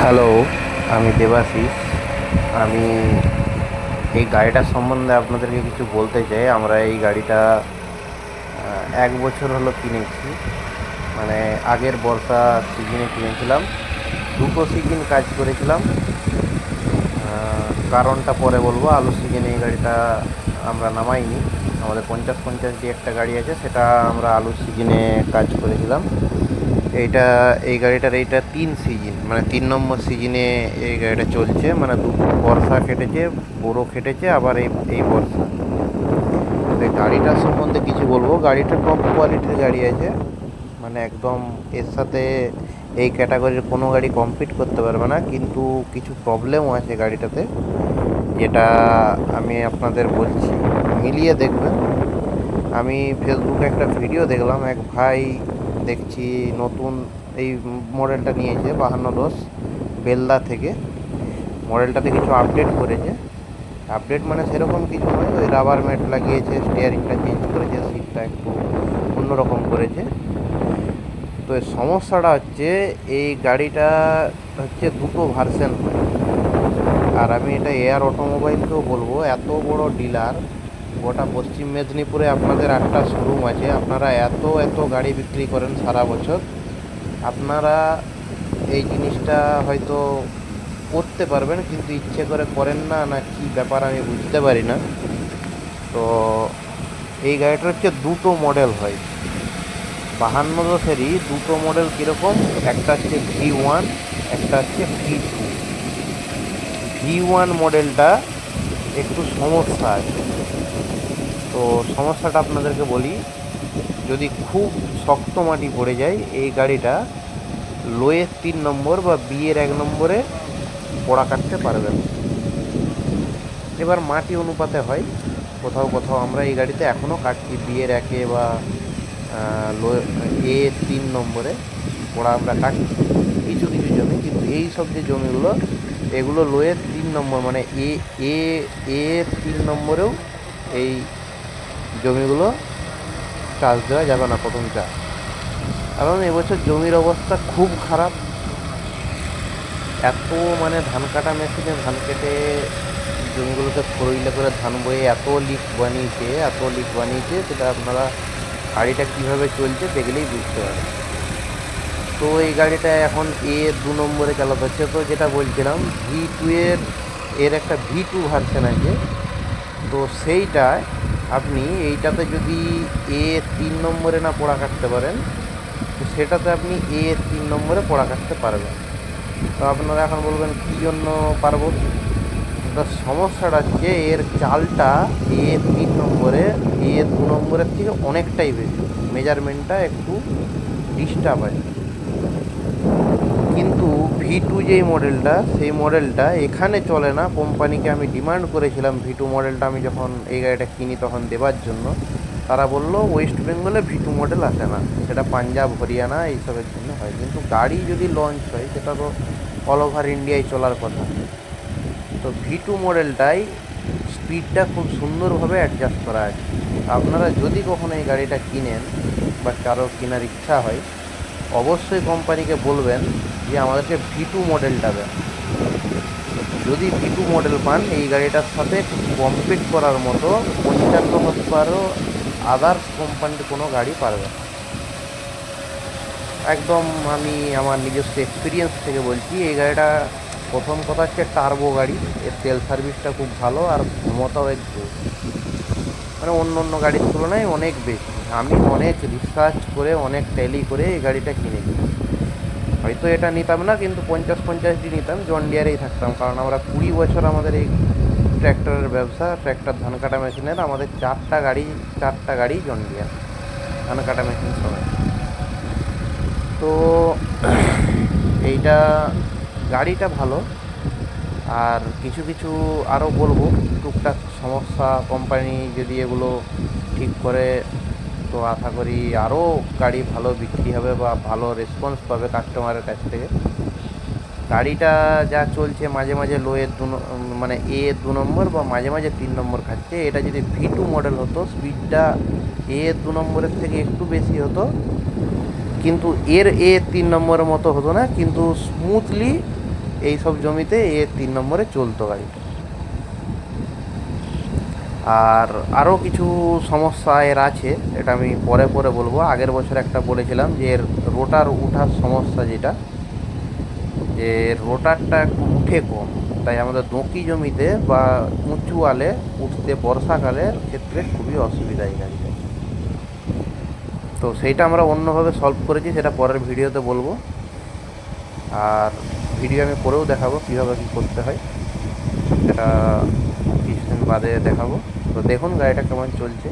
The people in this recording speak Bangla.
হ্যালো, আমি দেবাশিস। আমি এই গাড়িটার সম্বন্ধে আপনাদেরকে কিছু বলতে চাই। আমরা এই গাড়িটা 1 বছর হলো কিনেছি। মানে আগের বর্ষা সিজনে কিনেছিলাম, দুটো সিজন কাজ করেছিলাম। কারণটা পরে বলবো। আলু সিজনে এই গাড়িটা আমরা নামাইনি। আমাদের 50-50 দিয়ে একটা গাড়ি আছে, সেটা আমরা আলু সিজনে কাজ করেছিলাম। এইটা এই গাড়িটার এইটা 3 সিজন, মানে 3 নম্বর সিজনে এই গাড়িটা চলছে। মানে বর্ষা কেটেছে, বোরো কেটেছে, আবার এই বর্ষা। তো এই গাড়িটার সম্বন্ধে কিছু বলবো। গাড়িটা টপ কোয়ালিটির গাড়ি আছে, মানে একদম এর সাথে এই ক্যাটাগরির কোনো গাড়ি কম্পিট করতে পারবে না। কিন্তু কিছু প্রবলেমও আছে গাড়িটাতে, যেটা আমি আপনাদের বলছি, মিলিয়ে দেখবেন। আমি ফেসবুকে একটা ভিডিও দেখলাম, এক ভাই দেখছি নতুন এই মডেলটা নিয়েছে 5210 বেলদা থেকে। মডেলটাতে কিছু আপডেট করেছে। আপডেট মানে সেরকম কিছু নয়, ওই রাবার ম্যাট লাগিয়েছে, স্টিয়ারিংটা চেঞ্জ করেছে, সিটটা একটু অন্যরকম করেছে। তো এর সমস্যাটা হচ্ছে, এই গাড়িটা হচ্ছে দুটো ভার্সন হয়। আর আমি এটা এয়ার অটোমোবাইলকেও বলবো, এত বড় ডিলার, গোটা পশ্চিম মেদিনীপুরে আপনাদের 8টা শোরুম আছে। আপনারা এত এত গাড়ি বিক্রি করেন সারা বছর। আপনারা এই জিনিসটা হয়তো করতে পারবেন, কিন্তু ইচ্ছে করে করেন না, না কি ব্যাপার আমি বুঝতে পারি না। তো এই গাড়িটার হচ্ছে দুটো মডেল হয়, 5210-এরই দুটো মডেল। কীরকম? একটা হচ্ছে V1, একটা হচ্ছে V2। V1 মডেলটা একটু সমস্যা আছে। তো সমস্যাটা আপনাদেরকে বলি। যদি খুব শক্ত মাটি পড়ে যায়, এই গাড়িটা লোয়ের 3 নম্বর বা বিয়ের 1 নম্বরে পোড়া কাটতে পারবেন। এবার মাটি অনুপাতে হয়। কোথাও কোথাও আমরা এই গাড়িতে এখনও কাটছি বিয়ের 1-এ বা লো এ 3 নম্বরে পোড়া আমরা কাটছি কিছু কিছু জমি। কিন্তু এই সব যে জমিগুলো, এগুলো লোয়ের 3 নম্বর, মানে এ এ এ 3 নম্বরেও এই জমিগুলো চাষ দেওয়া যাবে না, প্রথম চাষ। কারণ এবছর জমির অবস্থা খুব খারাপ। এত মানে ধান কাটা মেশিনে ধান কেটে জমিগুলোতে ফোরহুইলে করে ধান বয়ে এত লিক বানিয়েছে, সেটা আপনারা গাড়িটা কীভাবে চলছে দেখলেই বুঝতে পারেন। তো এই গাড়িটা এখন এ 2 নম্বরে চালাতে হচ্ছে। তো যেটা বলছিলাম, এর একটা V2 ভার্সন আছে। তো সেইটায় আপনি এইটাতে যদি এ 3 নম্বরে না পোড়া কাটতে পারেন, তো সেটাতে আপনি এ 3 নম্বরে পোড়া কাটতে পারবেন। তো আপনারা এখন বলবেন কী জন্য পারবো। তো সমস্যাটা হচ্ছে, এর চালটা এ 3 নম্বরে এ 2 নম্বরের থেকে অনেকটাই বেশি, মেজারমেন্টটা একটু ডিস্টার্ব আছে। কিন্তু V2 যেই মডেলটা, সেই মডেলটা এখানে চলে না। কোম্পানিকে আমি ডিমান্ড করেছিলাম V2 মডেলটা, আমি যখন এই গাড়িটা কিনি তখন দেওয়ার জন্য। তারা বললো ওয়েস্ট বেঙ্গলে V2 মডেল আসে না, সেটা পাঞ্জাব হরিয়ানা এইসবের জন্য হয়। কিন্তু গাড়ি যদি লঞ্চ হয়, সেটা তো অল ওভার ইন্ডিয়ায় চলার কথা। তো V2 মডেলটাই স্পিডটা খুব সুন্দরভাবে অ্যাডজাস্ট করা আছে। আপনারা যদি কখনো এই গাড়িটা কিনেন বা কারো কেনার ইচ্ছা হয়, অবশ্যই কোম্পানিকে বলবেন যে আমাদেরকে V2 মডেলটা দেন। যদি V2 মডেল পান, এই গাড়িটার সাথে কম্পিট করার মতো 55 হর্সপাওয়ারও আদার্স কোম্পানির কোনো গাড়ি পারবে না। একদম আমি আমার নিজস্ব এক্সপিরিয়েন্স থেকে বলছি। এই গাড়িটা, প্রথম কথা হচ্ছে টার্বো গাড়ি, এর তেল সার্ভিসটা খুব ভালো, আর ক্ষমতাও একটু মানে অন্য অন্য গাড়ির তুলনায় অনেক বেশি। আমি অনেক রিসার্চ করে, অনেক ট্যালি করে এই গাড়িটা কিনেছি। হয়তো এটা নিতাম না, কিন্তু 50-50 নিতাম, জন ডিয়ারেই থাকতাম। কারণ আমরা 20 বছর আমাদের এই ট্র্যাক্টরের ব্যবসা, ট্র্যাক্টর ধান কাটা মেশিনের, আমাদের 4টা গাড়ি জন ডিয়ার ধান কাটা মেশিন সবাই। তো এইটা গাড়িটা ভালো। আর কিছু কিছু আরও বলবো, টুকটাক সমস্যা কোম্পানি যদি এগুলো ঠিক করে, তো আশা করি আরও গাড়ি ভালো বিক্রি হবে বা ভালো রেসপন্স পাবে কাস্টমারের কাছ থেকে। গাড়িটা যা চলছে, মাঝে মাঝে মানে এ 2 নম্বর বা মাঝে মাঝে 3 নম্বর খাচ্ছে। এটা যদি V2 মডেল হতো, স্পিডটা এ 2 নম্বরের থেকে একটু বেশি হতো, কিন্তু এর এ 3 নম্বরের মতো হতো না, কিন্তু স্মুথলি এই সব জমিতে 3 নম্বরে চলতো গাড়িটা। আর আরও কিছু সমস্যা এর আছে, এটা আমি পরে পরে বলবো। আগের বছর একটা বলেছিলাম যে এর রোটার উঠার সমস্যা, যেটা যে রোটারটা একটু উঠে কম, তাই আমাদের দোঁকি জমিতে বা উঁচু আলে উঠতে বর্ষাকালের ক্ষেত্রে খুবই অসুবিধা এই গাড়িটা। তো সেইটা আমরা অন্যভাবে সলভ করেছি, সেটা পরের ভিডিওতে বলবো। আর ভিডিও আমি করেও দেখাবো কীভাবে কী করতে হয়, সেটা কিছুদিন বাদে দেখাবো। তো দেখুন গাড়িটা কেমন চলছে।